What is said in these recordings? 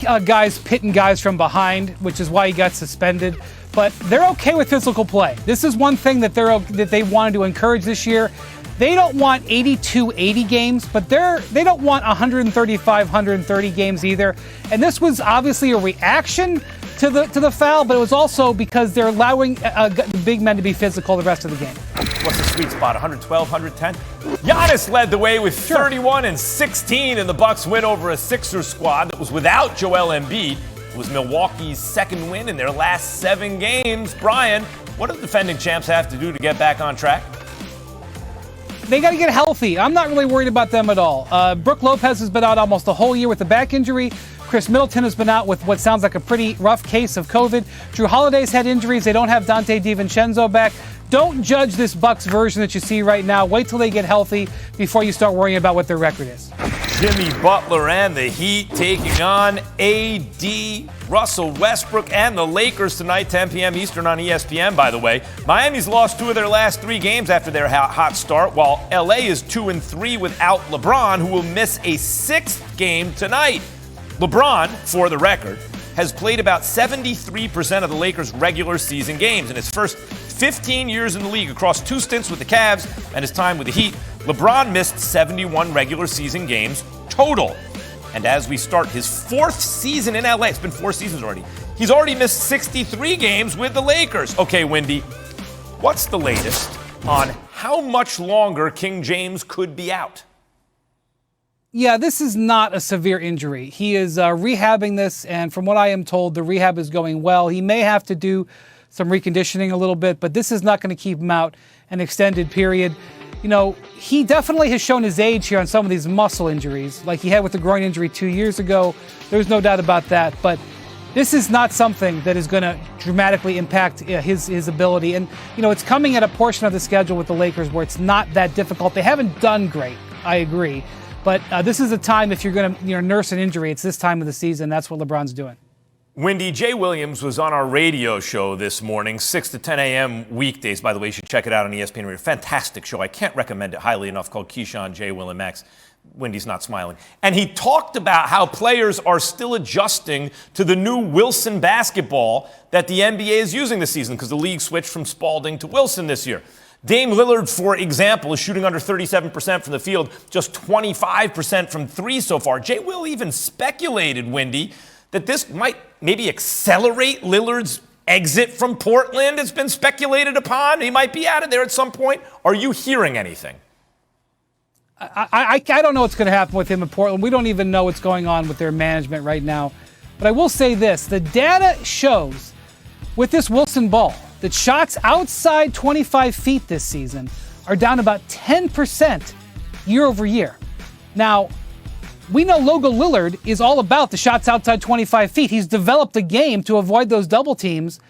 guys pitting guys from behind, which is why he got suspended. But they're okay with physical play. This is one thing that they wanted to encourage this year. They don't want 82-80 games, but they don't want 135-130 games either. And this was obviously a reaction to the foul, but it was also because they're allowing the big men to be physical the rest of the game. What's the sweet spot? 112, 110? Giannis led the way with 31 and 16 in the Bucks win over a Sixers squad that was without Joel Embiid. It was Milwaukee's second win in their last 7 games. Brian, what do the defending champs have to do to get back on track? They got to get healthy. I'm not really worried about them at all. Brook Lopez has been out almost a whole year with a back injury. Chris Middleton has been out with what sounds like a pretty rough case of COVID. Drew Holiday's had injuries. They don't have Dante DiVincenzo back. Don't judge this Bucks version that you see right now. Wait till they get healthy before you start worrying about what their record is. Jimmy Butler and the Heat taking on AD, Russell Westbrook, and the Lakers tonight, 10 p.m. Eastern on ESPN, by the way. Miami's lost 2 of their last 3 games after their hot start, while LA is 2-3 without LeBron, who will miss a 6th game tonight. LeBron, for the record, has played about 73% of the Lakers' regular season games in his first 15 years in the league across 2 stints with the Cavs and his time with the Heat. LeBron missed 71 regular season games total. And as we start his 4th season in LA, it's been 4 seasons already, he's already missed 63 games with the Lakers. Okay, Wendy, what's the latest on how much longer King James could be out? Yeah, this is not a severe injury. He is rehabbing this, and from what I am told, the rehab is going well. He may have to do some reconditioning a little bit, but this is not going to keep him out an extended period. You know, he definitely has shown his age here on some of these muscle injuries, like he had with the groin injury 2 years ago. There's no doubt about that, but this is not something that is going to dramatically impact his ability. And, you know, it's coming at a portion of the schedule with the Lakers where it's not that difficult. They haven't done great, I agree. But this is a time, if you're going to nurse an injury, it's this time of the season. That's what LeBron's doing. Wendy, Jay Williams was on our radio show this morning, 6 to 10 a.m. weekdays. By the way, you should check it out on ESPN Radio. Fantastic show. I can't recommend it highly enough, called Keyshawn, Jay, Will, and Max. Wendy's not smiling. And he talked about how players are still adjusting to the new Wilson basketball that the NBA is using this season because the league switched from Spalding to Wilson this year. Dame Lillard, for example, is shooting under 37% from the field, just 25% from 3 so far. Jay Will even speculated, Wendy, that this might maybe accelerate Lillard's exit from Portland. It's been speculated upon. He might be out of there at some point. Are you hearing anything? I don't know what's going to happen with him in Portland. We don't even know what's going on with their management right now. But I will say this. The data shows with this Wilson ball that shots outside 25 feet this season are down about 10% year over year. Now, we know Logo Lillard is all about the shots outside 25 feet. He's developed a game to avoid those double teams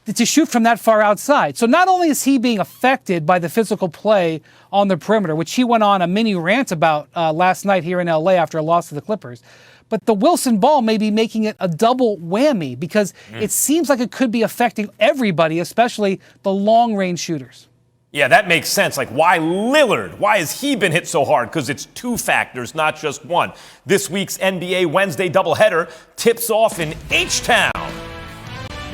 to shoot from that far outside. So not only is he being affected by the physical play on the perimeter, which he went on a mini rant about last night here in LA after a loss to the Clippers, but the Wilson ball may be making it a double whammy because it seems like it could be affecting everybody, especially the long-range shooters. Yeah, that makes sense. Like, why Lillard? Why has he been hit so hard? Because it's 2 factors, not just one. This week's NBA Wednesday doubleheader tips off in H-Town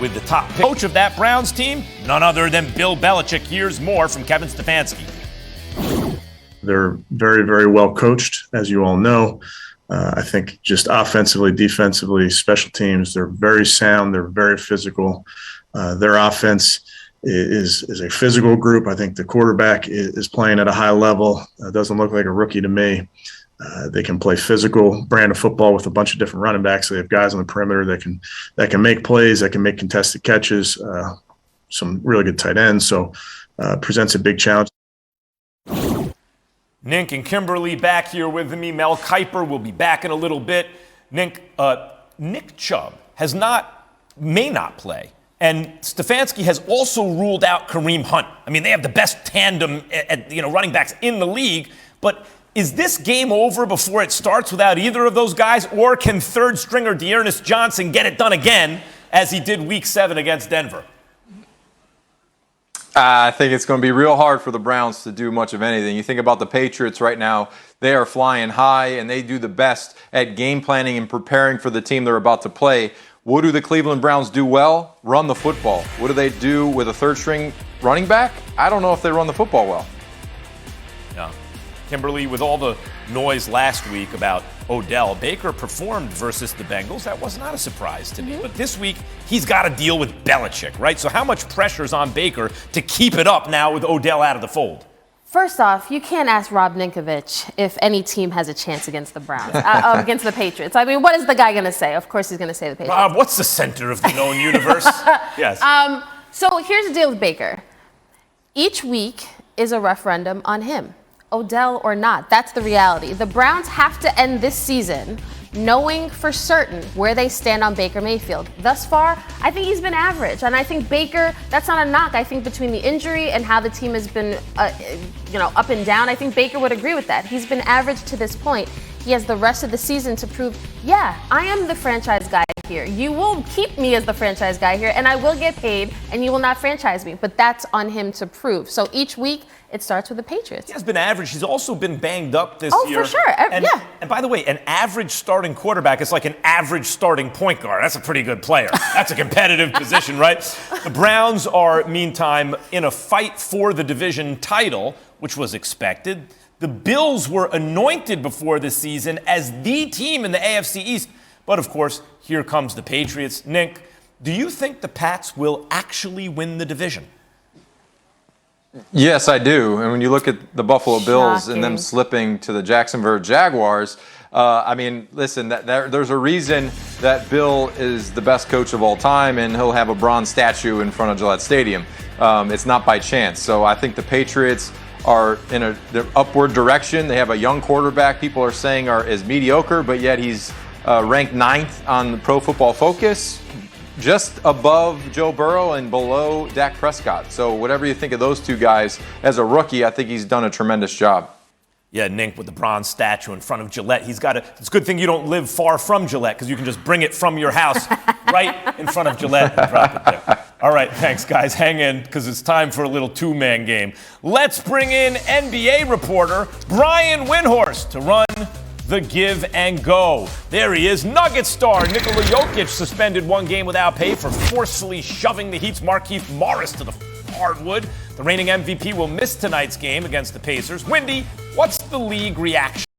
with the top coach of that Browns team, none other than Bill Belichick. Here's more from Kevin Stefanski. They're very, very well coached, as you all know. I think just offensively, defensively, special teams, they're very sound. They're very physical. Their offense is a physical group. I think the quarterback is playing at a high level. Doesn't look like a rookie to me. They can play physical brand of football with a bunch of different running backs. They have guys on the perimeter that can make plays, that can make contested catches, some really good tight ends. So presents a big challenge. Nink and Kimberly back here with me. Mel Kiper will be back in a little bit. Nink, Nick Chubb may not play. And Stefanski has also ruled out Kareem Hunt. I mean, they have the best tandem at running backs in the league. But is this game over before it starts without either of those guys? Or can third stringer Dearness Johnson get it done again as he did week 7 against Denver? I think it's going to be real hard for the Browns to do much of anything. You think about the Patriots right now, they are flying high and they do the best at game planning and preparing for the team they're about to play. What do the Cleveland Browns do well? Run the football. What do they do with a third-string running back? I don't know if they run the football well. Yeah. Kimberly, with all the noise last week about Odell, Baker performed versus the Bengals. That was not a surprise to me. But this week, he's got to deal with Belichick, right? So how much pressure is on Baker to keep it up now with Odell out of the fold? First off, you can't ask Rob Ninkovich if any team has a chance against the Browns, against the Patriots. I mean, what is the guy going to say? Of course he's going to say the Patriots. Rob, what's the center of the known universe? Yes. So here's the deal with Baker. Each week is a referendum on him, Odell or not. That's the reality. The Browns have to end this season knowing for certain where they stand on Baker Mayfield. Thus far, I think he's been average. And I think Baker, that's not a knock. I think between the injury and how the team has been, up and down, I think Baker would agree with that. He's been average to this point. He has the rest of the season to prove, yeah, I am the franchise guy here. You will keep me as the franchise guy here, and I will get paid, and you will not franchise me. But that's on him to prove. So each week, it starts with the Patriots. He has been average. He's also been banged up this year. Oh, for sure. And by the way, an average starting quarterback is like an average starting point guard. That's a pretty good player. That's a competitive position, right? The Browns are, meantime, in a fight for the division title, which was expected. The Bills were anointed before the season as the team in the AFC East. But, of course, here comes the Patriots. Nick, do you think the Pats will actually win the division? Yes, I do. And when you look at the Buffalo Bills and them slipping to the Jacksonville Jaguars, listen, there's a reason that Bill is the best coach of all time, and he'll have a bronze statue in front of Gillette Stadium. It's not by chance. So I think the Patriots are in their upward direction. They have a young quarterback people are saying is mediocre, but yet he's ranked 9th on the Pro Football Focus, just above Joe Burrow and below Dak Prescott. So whatever you think of those two guys, as a rookie, I think he's done a tremendous job. Yeah, Nink with the bronze statue in front of Gillette. It's a good thing you don't live far from Gillette, because you can just bring it from your house right in front of Gillette and drop it there. All right, thanks, guys. Hang in, because it's time for a little two-man game. Let's bring in NBA reporter Brian Windhorst to run the give and go. There he is. Nugget star Nikola Jokic suspended 1 game without pay for forcefully shoving the Heat's Markieff Morris to the hardwood. The reigning MVP will miss tonight's game against the Pacers. Windy, what's the league reaction?